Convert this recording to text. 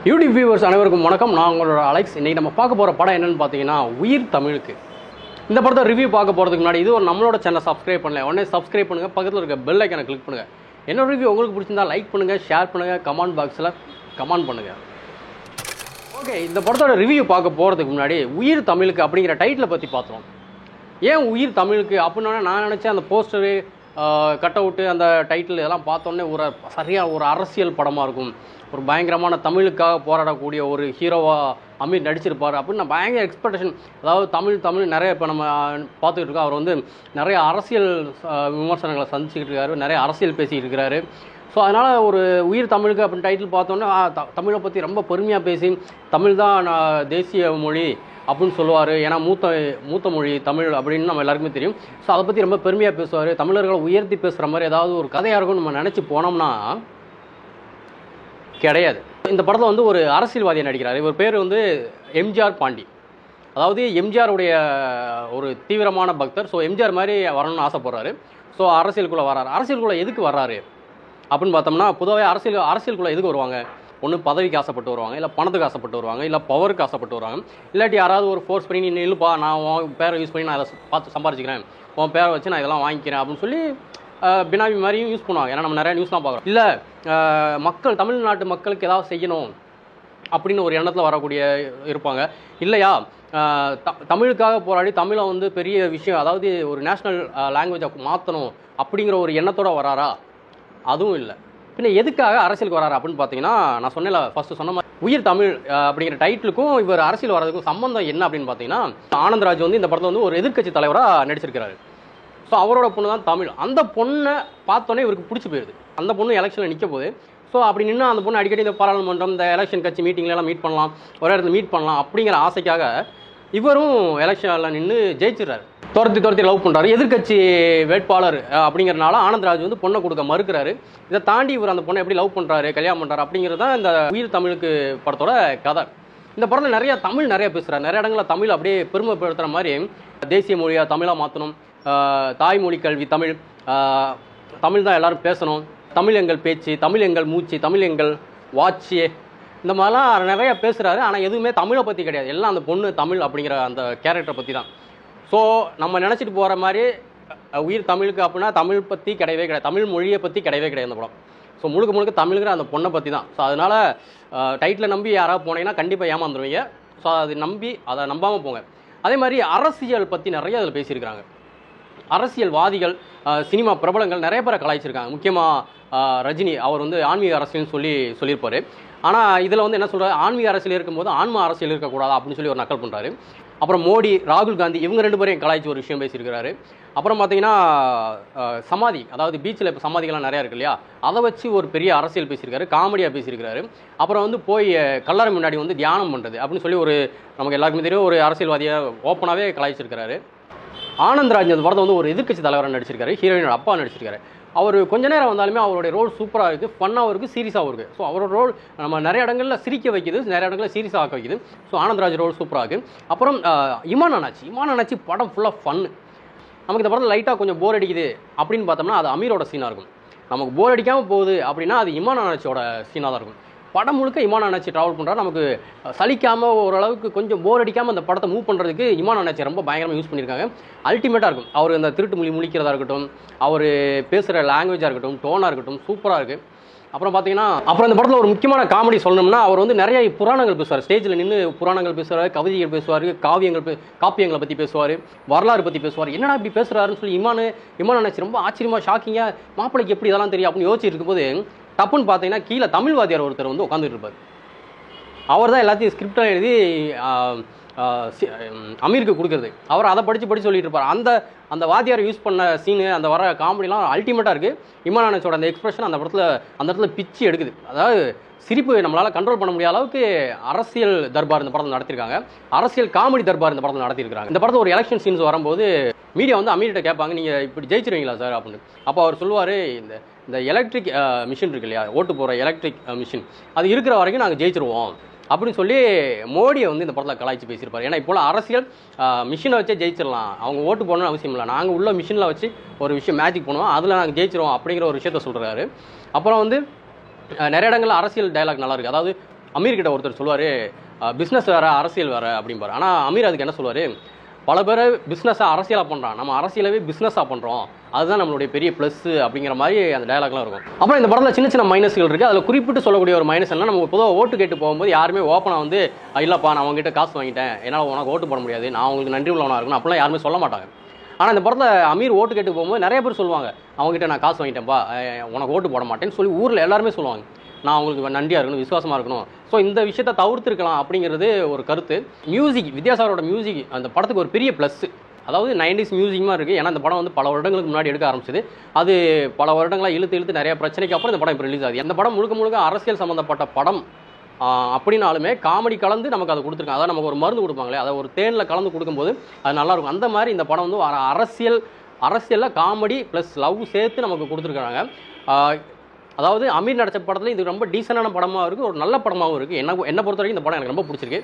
YouTube viewers அனைவருக்கும் வணக்கம். நான் உங்களோட அலெக்ஸ். இன்றைக்கி நம்ம பார்க்க போகிற படம் என்னென்னு பார்த்தீங்கன்னா உயிர் தமிழுக்கு. இந்த படத்தை ரிவ்யூ பார்க்க போகிறதுக்கு முன்னாடி இது ஒரு நம்மளோட சேனல் சப்ஸ்கிரைப் பண்ணல, உடனே சப்ஸ்கிரைப் பண்ணுங்கள், பக்கத்தில் இருக்க பெல் ஐக்கனை கிளிக் பண்ணுங்கள். என்னோட ரிவ்யூ உங்களுக்கு பிடிச்சிருந்தா லைக் பண்ணுங்கள், ஷேர் பண்ணுங்கள், கமெண்ட் பாக்ஸில் கமெண்ட் பண்ணுங்கள். ஓகே, இந்த படத்தோட ரிவ்யூ பார்க்க போகிறதுக்கு முன்னாடி உயிர் தமிழுக்கு அப்படிங்கிற டைட்டிலை பற்றி பார்த்தோம். ஏன் உயிர் தமிழுக்கு அப்படின்னா நான் நினச்சேன் அந்த போஸ்டரு கட் அவுட்டு அந்த டைட்டில் இதெல்லாம் பார்த்தோன்னே சரியாக ஒரு அரசியல் படமாக இருக்கும், ஒரு பயங்கரமான தமிழுக்காக போராடக்கூடிய ஒரு ஹீரோவாக அமீர் நடிச்சிருப்பார் அப்படின்னு நான் பயங்கர எக்ஸ்பெக்டேஷன். அதாவது தமிழ் நிறைய இப்போ நம்ம பார்த்துக்கிட்டு இருக்கோம். அவர் வந்து நிறைய அரசியல் விமர்சனங்களை சந்திச்சுக்கிட்டு இருக்காரு, நிறைய அரசியல் பேசிக்கிட்டு இருக்கிறாரு. ஸோ அதனால் ஒரு உயிர் தமிழுக்கு அப்படின்னு டைட்டில் பார்த்தோன்னே தமிழை பற்றி ரொம்ப பெருமையாக பேசி தமிழ் தான் தேசிய மொழி அப்படின்னு சொல்லுவார், ஏன்னா மூத்த மொழி தமிழ் அப்படின்னு நம்ம எல்லாருக்குமே தெரியும். ஸோ அதை பற்றி ரொம்ப பெருமையாக பேசுவார். தமிழர்களை உயர்த்தி பேசுகிற மாதிரி ஏதாவது ஒரு கதையாக இருக்கும்னு நம்ம நினச்சி போனோம்னா கிடையாது. இந்த படத்தில் வந்து ஒரு அரசியல்வாதியை நடிக்கிறார். இவர் பேர் வந்து எம்ஜிஆர் பாண்டி. அதாவது எம்ஜிஆருடைய ஒரு தீவிரமான பக்தர். ஸோ எம்ஜிஆர் மாதிரி வரணும்னு ஆசைப்படுறாரு. ஸோ அரசியலுக்குள்ளே வர்றாரு. அரசியலுக்குள்ளே எதுக்கு வர்றாரு அப்படின்னு பார்த்தோம்னா, பொதுவாக அரசியலுக்குள்ளே எதுக்கு வருவாங்க? ஒன்று பதவிக்கு ஆசைப்பட்டு வருவாங்க, இல்லை பணத்துக்கு ஆசைப்பட்டு வருவாங்க, இல்லை பவருக்கு ஆசைப்பட்டு வருவாங்க. இல்லாட்டி யாராவது ஒரு ஃபோர்ஸ் பண்ணி நீ இல்லைப்பா நான் உன் பேரை யூஸ் பண்ணி நான் அதை பார்த்து சம்பாரிச்சிக்கிறேன், உன் பேரை வச்சு நான் இதெல்லாம் வாங்கிக்கிறேன் அப்படின்னு சொல்லி பினாமி மாதிரியும் யூஸ் பண்ணுவாங்க. ஏன்னா நம்ம நிறையா நியூஸ்லாம் பார்க்குறோம். இல்லை தமிழ்நாட்டு மக்களுக்கு ஏதாவது செய்யணும் அப்படின்னு ஒரு எண்ணத்தில் வரக்கூடிய இருப்பாங்க. இல்லையா தமிழுக்காக போராடி தமிழை வந்து பெரிய விஷயம், அதாவது ஒரு நேஷ்னல் லாங்குவேஜை மாற்றணும் அப்படிங்கிற ஒரு எண்ணத்தோடு வராரா? அதுவும் இல்லை. பின்ன எதுக்காக அரசியலுக்கு வராரு அப்படின்னு பார்த்தீங்கன்னா, நான் சொன்னேன்ல ஃபஸ்ட்டு சொன்ன மாதிரி உயிர் தமிழ் அப்படிங்கிற டைட்டிலுக்கும் இவர் அரசியல் வர்றதுக்கும் சம்மந்தம் என்ன அப்படின்னு பார்த்தீங்கன்னா, ஆனந்தராஜ் வந்து இந்த படத்தில் வந்து ஒரு எதிர்க்கட்சி தலைவராக நடிச்சிருக்கிறாரு. ஸோ அவரோட பொண்ணு தான் தமிழ். அந்த பொண்ணை பார்த்தோன்னே இவருக்கு பிடிச்சி போயிடுது. அந்த பொண்ணு எலெக்ஷனில் நிற்க போகுது. ஸோ அப்படி நின்று அந்த பொண்ணு அடிக்கடி இந்த பாராளுமன்றம் இந்த எலெக்ஷன் கட்சி மீட்டிங்லாம் மீட் பண்ணலாம், ஒரு இடத்துல மீட் பண்ணலாம் அப்படிங்கிற ஆசைக்காக இவரும் எலெக்ஷனில் நின்று ஜெயிச்சிடறாரு. துரத்தி லவ் பண்ணுறாரு. எதிர்கட்சி வேட்பாளர் அப்படிங்கிறனால ஆனந்தராஜ் வந்து பொண்ணை கொடுக்க மறுக்கிறாரு. இதை தாண்டி இவர் அந்த பொண்ணை எப்படி லவ் பண்ணுறாரு, கல்யாணம் பண்ணுறாரு அப்படிங்கிறது தான் இந்த உயிர் தமிழுக்கு படத்தோட கதை. இந்த படத்தில் நிறைய பேசுகிறார். நிறைய இடங்களில் தமிழ் அப்படியே பெருமைப்படுத்துகிற மாதிரி தேசிய மொழியாக தமிழாக மாற்றணும், தாய்மொழி கல்வி தமிழ், தமிழ் தான் எல்லோரும் பேசணும், தமிழ் எங்கள் பேச்சு, தமிழ் எங்கள் மூச்சு, தமிழ் எங்கள் வாட்சி, இந்த மாதிரிலாம் நிறையா பேசுகிறாரு. ஆனால் எதுவுமே தமிழை பற்றி கிடையாது. எல்லாம் அந்த பொண்ணு தமிழ் அப்படிங்கிற அந்த கேரக்டரை பற்றி தான். ஸோ நம்ம நினச்சிட்டு போகிற மாதிரி உயிர் தமிழுக்கு அப்படின்னா தமிழ் பற்றி கிடையவே கிடையாது, தமிழ் மொழியை பற்றி கிடையவே கிடையாது இந்த படம். ஸோ முழுக்க தமிழுங்கிற அந்த பொண்ணை பற்றி தான். ஸோ அதனால் டைட்டில் நம்பி யாராவது போனீங்கன்னா கண்டிப்பாக ஏமாந்துருவீங்க. ஸோ அதை நம்பாமல் போங்க. அதே மாதிரி அரசியல் பற்றி நிறைய அதில் பேசியிருக்கிறாங்க. அரசியல்வாதிகள், சினிமா பிரபலங்கள் நிறைய பேரை கலாய்ச்சிருக்காங்க. முக்கியமாக ரஜினி அவர் வந்து ஆன்மீக அரசியல்னு சொல்லியிருப்பார். ஆனால் இதில் வந்து என்ன சொல்கிறார், ஆன்மீக அரசியல் இருக்கும்போது ஆன்ம அரசியல் இருக்கக்கூடாது அப்படின்னு சொல்லி ஒரு நக்கல் பண்ணுறாரு. அப்புறம் மோடி, ராகுல் காந்தி இவங்க ரெண்டு பேரையும் கலாய்ச்சி ஒரு விஷயம் பேசியிருக்கிறாரு. அப்புறம் பார்த்தீங்கன்னா சமாதி, அதாவது பீச்சில் இப்போ சமாதிகள்லாம் நிறையா இருக்கு இல்லையா, அதை வச்சு ஒரு பெரிய அரசியல் பேசியிருக்காரு, காமெடியாக பேசியிருக்கிறாரு. அப்புறம் வந்து போய் கல்லறை முன்னாடி வந்து தியானம் பண்ணுறது அப்படின்னு சொல்லி ஒரு நமக்கு எல்லாருக்குமே தெரியும் ஒரு அரசியல்வாதியை ஓப்பனாகவே கலாய்ச்சிருக்கிறாரு. ஆனந்தராஜ் அந்த படத்தை வந்து ஒரு எதிர்க்கட்சி தலைவராக நடிச்சிருக்காரு, ஹீரோயினோட அப்பா நடிச்சிருக்காரு. அவர் கொஞ்ச நேரம் வந்தாலுமே அவருடைய ரோல் சூப்பராக இருக்குது, ஃபன்னாகவும் இருக்குது, சீரியஸாகவும் இருக்குது. ஸோ அவரோட ரோல் நம்ம நிறைய இடங்களில் சிரிக்க வைக்குது, நிறைய இடங்களில் சீரியஸாக ஆக்க வைக்குது. ஸோ ஆனந்தராஜ் ரோல் சூப்பராக இருக்குது. அப்புறம் இமான் அண்ணாச்சி படம் ஃபுல்லாக ஃபன்னு. நமக்கு இந்த படத்தில் லைட்டாக கொஞ்சம் போர் அடிக்குது அப்படின்னு பார்த்தோம்னா அது அமீரோட சீனாக இருக்கும். நமக்கு போர் அடிக்காமல் போகுது அப்படின்னா அது இமான் அண்ணாச்சியோட சீனாக தான் இருக்கும். படம் முழுக்க இமான் அண்ணாச்சி ட்ராவல் பண்ணுறாரு. நமக்கு சலிக்காமல் ஓரளவுக்கு கொஞ்சம் போர் அடிக்காமல் அந்த படத்தை மூவ் பண்ணுறதுக்கு இமான் அண்ணாச்சி ரொம்ப பயங்கரமாக யூஸ் பண்ணியிருக்காங்க. அல்டிமேட்டாக இருக்கும். அவர் இந்த திருட்டு முழிக்கிறதா இருக்கட்டும், அவர் பேசுகிற லாங்குவேஜாக இருக்கட்டும், டோனாக இருக்கட்டும், சூப்பராக இருக்குது. அப்புறம் பார்த்தீங்கன்னா இந்த படத்தில் ஒரு முக்கியமான காமெடி சொல்லணும்னா, அவர் வந்து நிறைய புராணங்கள் பேசுவார். ஸ்டேஜில் நின்று புராணங்கள் பேசுவார், கவிதைகள் பேசுவார், காப்பியங்களை பற்றி பேசுவார், வரலாறு பற்றி பேசுவார். என்னடா இப்படி பேசுகிறாருன்னு சொல்லி இமான் அண்ணாச்சி ரொம்ப ஆச்சரியமாக ஷாக்கிங்காக மாப்பிளைக்கு எப்படி இதெல்லாம் தெரியும் அப்படின்னு யோசிச்சு இருக்கும்போது தப்புன்னு பார்த்தீங்கன்னா கீழே தமிழ்வாதியார் ஒருத்தர் வந்து உட்காந்துட்டு இருப்பார். அவர் தான் எல்லாத்தையும் ஸ்கிரிப்டாக எழுதி அமீருக்கு கொடுக்குறது. அவர் அதை படித்து சொல்லிட்டு இருப்பார். அந்த வாத்தியார் யூஸ் பண்ண சீனு, அந்த வர காமெடிலாம் அல்டிமேட்டாக இருக்குது. இமான் அண்ணாச்சியோட அந்த எக்ஸ்பிரஷன் அந்த இடத்துல பிச்சு எடுக்குது. அதாவது சிரிப்பு நம்மளால் கண்ட்ரோல் பண்ண முடியாத அளவுக்கு அரசியல் தர்பார் இந்த படத்தில் நடத்திருக்காங்க, அரசியல் காமெடி தர்பார் இந்த படத்தில் நடத்திருக்காங்க. இந்த படத்தில் ஒரு எலெக்ஷன் சீன்ஸ் வரும்போது மீடியா வந்து அமீர்கிட்ட கேட்பாங்க, நீங்கள் இப்படி ஜெயிச்சிருவீங்களா சார் அப்படின்னு. அப்போ அவர் சொல்லுவார், இந்த எலக்ட்ரிக் மிஷின் இருக்கு இல்லையா, ஓட்டு போகிற எலக்ட்ரிக் மிஷின், அது இருக்கிற வரைக்கும் நாங்கள் ஜெயிச்சிருவோம் அப்படின்னு சொல்லி மோடியை வந்து இந்த படத்தில் கலாய்ச்சி பேசியிருப்பார். ஏன்னா இப்போ அரசியல் மிஷினை வச்சே ஜெயிச்சிடலாம், அவங்க ஓட்டு போடணும்னு அவசியம் இல்லை, நாங்கள் உள்ள மிஷினில் வச்சு ஒரு விஷயம் மேஜிக் பண்ணுவோம், அதில் நாங்கள் ஜெயிச்சிருவோம் அப்படிங்கிற ஒரு விஷயத்த சொல்கிறாரு. அப்புறம் வந்து நிறைய இடங்களில் அரசியல் டயலாக் நல்லா இருக்குது. அதாவது அமீர் கிட்ட ஒருத்தர் சொல்லுவார், பிஸ்னஸ் வேறு அரசியல் வேறு அப்படிம்பார். ஆனால் அமீர் அதுக்கு என்ன சொல்லுவார், பல பேர் பிஸ்னஸை அரசியலாக பண்ணுறான், நம்ம அரசியலவே பிஸ்னஸாக பண்ணுறோம், அதுதான் நம்மளுடைய பெரிய ப்ளஸ் அப்படிங்கிற மாதிரி அந்த டயலாக்லாம் இருக்கும். அப்புறம் இந்த படத்தில் சின்ன சின்ன மைனஸ்கள் இருக்குது. அதில் குறிப்பிட்டு சொல்லக்கூடிய ஒரு மைனஸ் என்ன, நம்ம பொதுவாக ஓட்டு கேட்டு போகும்போது யாருமே ஓப்பனாக வந்து இல்லைப்பா நான் அவங்ககிட்ட காசு வாங்கிட்டேன், என்னால் உனக்கு ஓட்டு போட முடியாது, நான் உங்களுக்கு நன்றி உள்ளவனாக இருக்கணும் அப்படிலாம் யாருமே சொல்ல மாட்டாங்க. ஆனால் இந்த படத்தில் அமீர் ஓட்டு கேட்டு போகும்போது நிறைய பேர் சொல்லுவாங்க, அவங்ககிட்ட நான் காசு வாங்கிட்டேன்ப்பா, உனக்கு ஓட்டு போட மாட்டேன்னு சொல்லி ஊரில் எல்லாருமே சொல்லுவாங்க, நான் அவங்களுக்கு நன்றியாக இருக்கணும், விசுவாசமாக இருக்கணும். ஸோ இந்த விஷயத்தை தவிர்த்துருக்கலாம் அப்படிங்கிறது ஒரு கருத்து. மியூசிக், வித்யாசாகரோட மியூசிக் அந்த படத்துக்கு ஒரு பெரிய ப்ளஸ். அதாவது 90s மியூசிக் மாதிரி இருக்குது. ஏன்னா இந்த படம் வந்து பல வருடங்களுக்கு முன்னாடி எடுக்க ஆரம்பிச்சது. அது பல வருடங்களாக இழுத்து நிறைய பிரச்சனைக்கு அப்புறம் இந்த படம் இப்போ ரிலீஸ் ஆகுது. அந்த படம் முழுக்க அரசியல் சம்மந்தப்பட்ட படம் அப்படின்னாலுமே காமெடி கலந்து நமக்கு அதை கொடுத்துருக்காங்க. அதாவது நமக்கு ஒரு மருந்து கொடுப்பாங்களே, அதை ஒரு தேனில் கலந்து கொடுக்கும்போது அது நல்லாயிருக்கும். அந்த மாதிரி இந்த படம் வந்து அரசியலில் காமெடி ப்ளஸ் லவ் சேர்த்து நமக்கு கொடுத்துருக்காங்க. அதாவது அமீர் நடித்த படத்தில் இது ரொம்ப டீசெண்டான படமாக இருக்குது, ஒரு நல்ல படமாகவும் இருக்குது. என்ன பொறுத்த வரைக்கும் இந்த படம் எனக்கு ரொம்ப பிடிச்சிருக்கு.